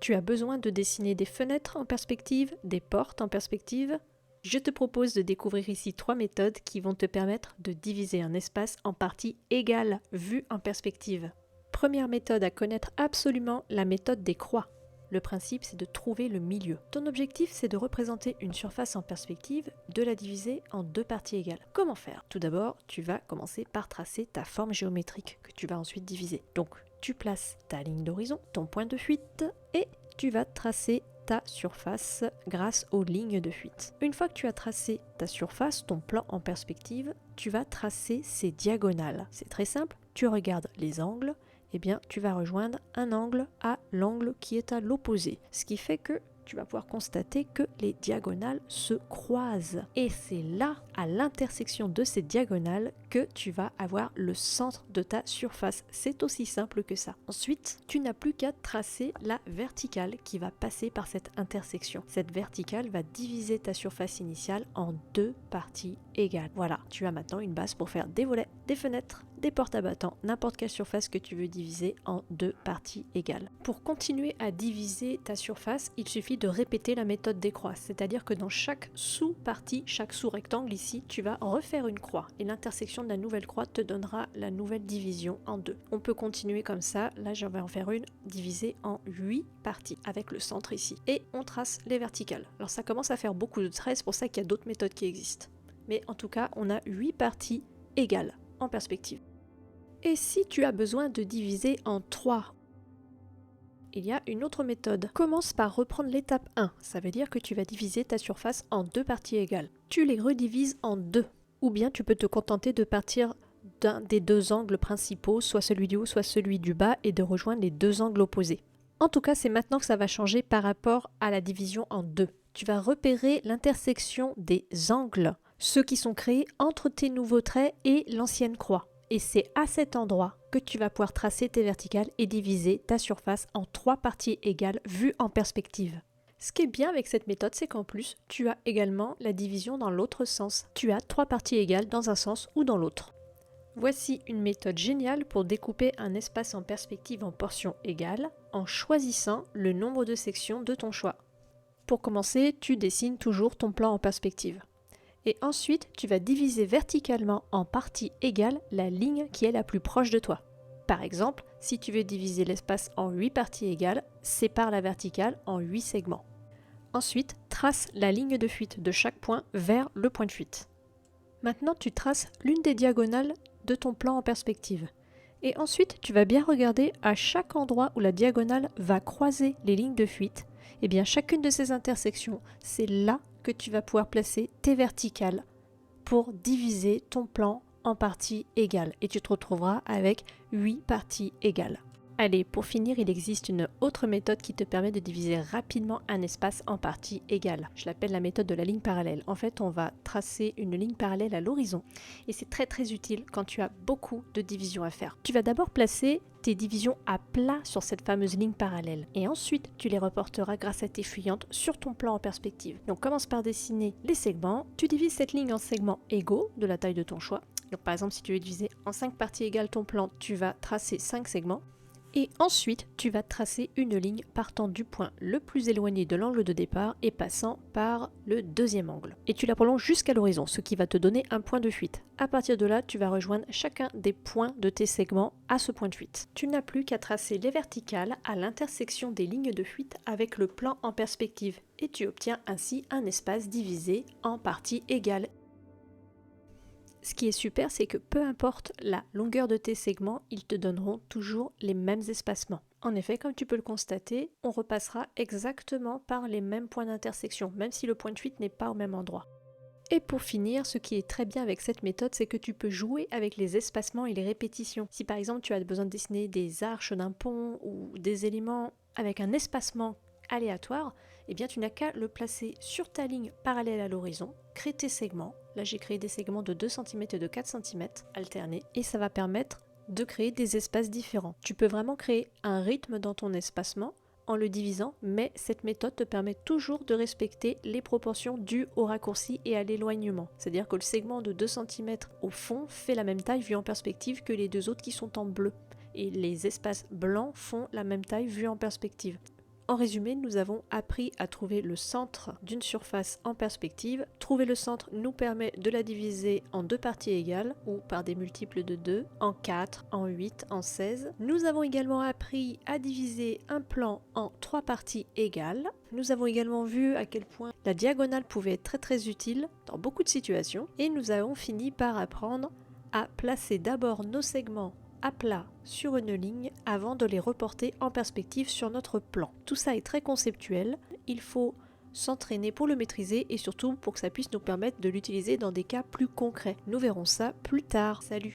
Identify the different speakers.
Speaker 1: Tu as besoin de dessiner des fenêtres en perspective, des portes en perspective. Je te propose de découvrir ici 3 méthodes qui vont te permettre de diviser un espace en parties égales vues en perspective. Première méthode à connaître absolument, la méthode des croix. Le principe, c'est de trouver le milieu. Ton objectif, c'est de représenter une surface en perspective, de la diviser en 2 parties égales. Comment faire? Tout d'abord, tu vas commencer par tracer ta forme géométrique que tu vas ensuite diviser. Donc, tu places ta ligne d'horizon, ton point de fuite, et tu vas tracer ta surface grâce aux lignes de fuite. Une fois que tu as tracé ta surface, ton plan en perspective, tu vas tracer ses diagonales. C'est très simple, tu regardes les angles, eh bien, tu vas rejoindre un angle à l'angle qui est à l'opposé. Ce qui fait que tu vas pouvoir constater que les diagonales se croisent. Et c'est là, à l'intersection de ces diagonales, que tu vas avoir le centre de ta surface. C'est aussi simple que ça. Ensuite, tu n'as plus qu'à tracer la verticale qui va passer par cette intersection. Cette verticale va diviser ta surface initiale en 2 parties égales. Voilà, tu as maintenant une base pour faire des volets, des fenêtres, des portes à battants, n'importe quelle surface que tu veux diviser en 2 parties égales. Pour continuer à diviser ta surface, il suffit de répéter la méthode des croix, c'est-à-dire que dans chaque sous-partie, chaque sous-rectangle ici, tu vas refaire une croix et l'intersection de la nouvelle croix te donnera la nouvelle division en 2. On peut continuer comme ça, là je vais en faire une divisée en 8 parties avec le centre ici. Et on trace les verticales. Alors ça commence à faire beaucoup de traits, c'est pour ça qu'il y a d'autres méthodes qui existent. Mais en tout cas, on a 8 parties égales en perspective. Et si tu as besoin de diviser en 3, il y a une autre méthode. Commence par reprendre l'étape 1, ça veut dire que tu vas diviser ta surface en 2 parties égales. Tu les redivises en 2, ou bien tu peux te contenter de partir d'un des 2 angles principaux, soit celui du haut, soit celui du bas, et de rejoindre les 2 angles opposés. En tout cas, c'est maintenant que ça va changer par rapport à la division en 2. Tu vas repérer l'intersection des angles, ceux qui sont créés entre tes nouveaux traits et l'ancienne croix. Et c'est à cet endroit que tu vas pouvoir tracer tes verticales et diviser ta surface en 3 parties égales vues en perspective. Ce qui est bien avec cette méthode, c'est qu'en plus, tu as également la division dans l'autre sens. Tu as 3 parties égales dans un sens ou dans l'autre. Voici une méthode géniale pour découper un espace en perspective en portions égales en choisissant le nombre de sections de ton choix. Pour commencer, tu dessines toujours ton plan en perspective. Et ensuite, tu vas diviser verticalement en parties égales la ligne qui est la plus proche de toi. Par exemple, si tu veux diviser l'espace en 8 parties égales, sépare la verticale en 8 segments. Ensuite, trace la ligne de fuite de chaque point vers le point de fuite. Maintenant, tu traces l'une des diagonales de ton plan en perspective. Et ensuite, tu vas bien regarder à chaque endroit où la diagonale va croiser les lignes de fuite. Et bien, chacune de ces intersections, c'est là que tu vas pouvoir placer tes verticales pour diviser ton plan en parties égales. Et tu te retrouveras avec 8 parties égales. Allez, pour finir, il existe une autre méthode qui te permet de diviser rapidement un espace en parties égales. Je l'appelle la méthode de la ligne parallèle. En fait, on va tracer une ligne parallèle à l'horizon et c'est très utile quand tu as beaucoup de divisions à faire. Tu vas d'abord placer tes divisions à plat sur cette fameuse ligne parallèle et ensuite tu les reporteras grâce à tes fuyantes sur ton plan en perspective. Donc commence par dessiner les segments. Tu divises cette ligne en segments égaux de la taille de ton choix. Donc par exemple, si tu veux diviser en 5 parties égales ton plan, tu vas tracer 5 segments. Et ensuite, tu vas tracer une ligne partant du point le plus éloigné de l'angle de départ et passant par le deuxième angle. Et tu la prolonges jusqu'à l'horizon, ce qui va te donner un point de fuite. À partir de là, tu vas rejoindre chacun des points de tes segments à ce point de fuite. Tu n'as plus qu'à tracer les verticales à l'intersection des lignes de fuite avec le plan en perspective. Et tu obtiens ainsi un espace divisé en parties égales. Ce qui est super, c'est que peu importe la longueur de tes segments, ils te donneront toujours les mêmes espacements. En effet, comme tu peux le constater, on repassera exactement par les mêmes points d'intersection, même si le point de fuite n'est pas au même endroit. Et pour finir, ce qui est très bien avec cette méthode, c'est que tu peux jouer avec les espacements et les répétitions. Si par exemple tu as besoin de dessiner des arches d'un pont ou des éléments avec un espacement aléatoire, eh bien tu n'as qu'à le placer sur ta ligne parallèle à l'horizon, créer tes segments. Là j'ai créé des segments de 2 cm et de 4 cm alternés et ça va permettre de créer des espaces différents. Tu peux vraiment créer un rythme dans ton espacement en le divisant, mais cette méthode te permet toujours de respecter les proportions dues au raccourci et à l'éloignement. C'est-à-dire que le segment de 2 cm au fond fait la même taille vu en perspective que les 2 autres qui sont en bleu. Et les espaces blancs font la même taille vue en perspective. En résumé, nous avons appris à trouver le centre d'une surface en perspective. Trouver le centre nous permet de la diviser en deux parties égales ou par des multiples de 2, en 4, en 8, en 16. Nous avons également appris à diviser un plan en trois parties égales. Nous avons également vu à quel point la diagonale pouvait être très utile dans beaucoup de situations. Et nous avons fini par apprendre à placer d'abord nos segments à plat sur une ligne avant de les reporter en perspective sur notre plan. Tout ça est très conceptuel, il faut s'entraîner pour le maîtriser et surtout pour que ça puisse nous permettre de l'utiliser dans des cas plus concrets. Nous verrons ça plus tard. Salut!